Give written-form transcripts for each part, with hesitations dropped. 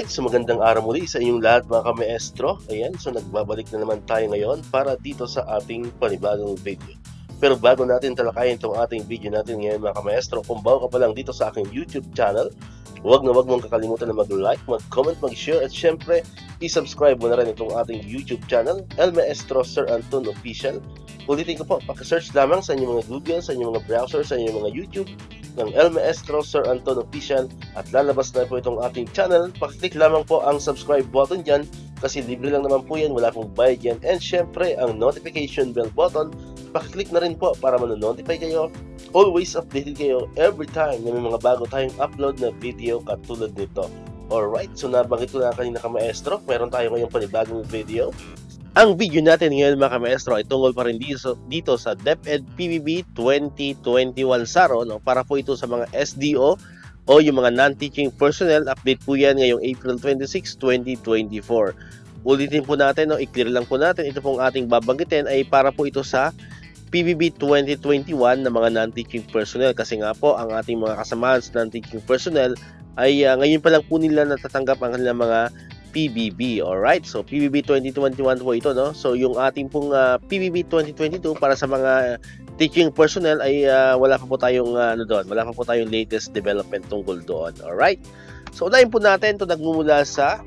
Alright, so magandang araw muli sa inyong lahat mga kamaestro. Ayan, so nagbabalik na naman tayo ngayon para dito sa ating panibagong video. Pero bago natin talakayin itong ating video natin ngayon mga kamaestro, kung bago ka pa lang dito sa aking YouTube channel, huwag mong kakalimutan na mag-like, mag-comment, mag-share at syempre, i-subscribe mo na rin itong ating YouTube channel, El Maestro Sir Anton Official. Ulitin ko po, paki-search lamang sa inyong mga Google, sa inyong mga browser, sa inyong mga YouTube ng El Maestro Sir Anton Official at lalabas na po itong ating channel. Pakiclick lamang po ang subscribe button dyan kasi libre lang naman po yan, wala pong bayad yan. And syempre, ang notification bell button, pakiclick na rin po para manonotify kayo. Always updated kayo every time na may mga bago tayong upload na video katulad nito. Alright, so nabanggit ko na kanina kamaestro, meron tayo ngayong panibagong video. Ang video natin ngayon mga kamaestro ay tungkol pa rin dito sa DepEd PBB 2021 SARO, no? Para po ito sa mga SDO o yung mga non-teaching personnel. Update po yan ngayong April 26, 2024. Ulitin po natin, no? I-clear lang po natin, ito pong ating babanggitin ay para po ito sa PBB 2021 na mga non-teaching personnel kasi nga po ang ating mga kasamahan sa non-teaching personnel ay ngayon pa lang po nila natatanggap ang kanilang mga PBB. Alright, so PBB 2021 po ito, no? So yung ating pong PBB 2022 para sa mga teaching personnel ay wala pa po tayong doon, wala pa po tayong latest development tungkol doon. Alright, so unahin po natin ito, nagmumula sa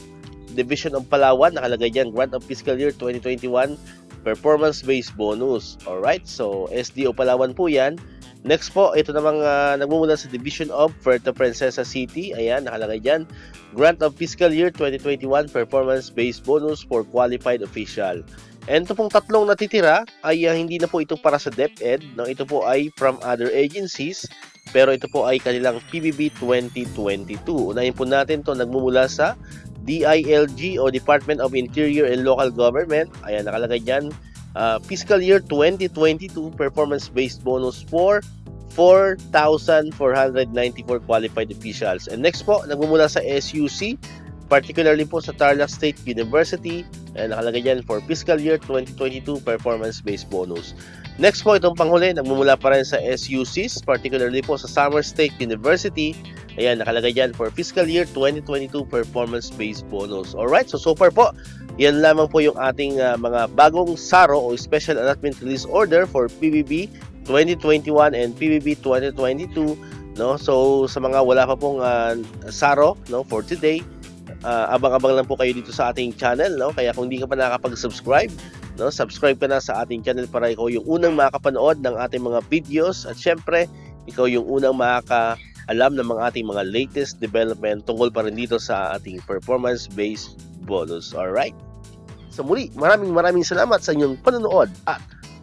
Division of Palawan, nakalagay dyan Grant of Fiscal Year 2021 Performance-Based Bonus. Alright, so SDO Palawan po yan. Next po, ito namang nagmumula sa Division of Puerto Princesa City. Ayan, nakalagay dyan Grant of Fiscal Year 2021 Performance-Based Bonus for Qualified Official. And ito pong tatlong natitira ay hindi na po ito para sa DepEd, no? Ito po ay from other agencies, pero ito po ay kanilang PBB 2022. Unahin po natin ito, nagmumula sa DILG o Department of Interior and Local Government. Ayan, nakalagay dyan Fiscal Year 2022 Performance-Based Bonus for 4,494 qualified officials. And next po, nagmumula sa SUC, particularly po sa Tarlac State University. Ayan, nakalagay dyan for Fiscal Year 2022 Performance-Based Bonus. Next po, itong panghuli, nagmumula pa rin sa SUCs, particularly po sa Samar State University. Ayan, nakalagay dyan for Fiscal Year 2022 Performance-Based Bonus. Alright, so far po, yan lamang po yung ating mga bagong SARO o Special Allotment Release Order for PBB 2021 and PBB 2022, no? So sa mga wala pa pong SARO, no, for today, abang-abang lang po kayo dito sa ating channel, no? Kaya kung hindi ka pa nakakapag-subscribe, no, subscribe ka na sa ating channel para ikaw yung unang makakapanood ng ating mga videos at syempre, ikaw yung unang makakaalam ng mga ating mga latest development tungkol pa rin dito sa ating performance-based bonus. Alright? So muli, maraming salamat sa inyong panonood at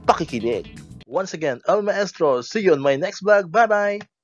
pakikinig. Once again, El Maestro. See you on my next vlog. Bye-bye!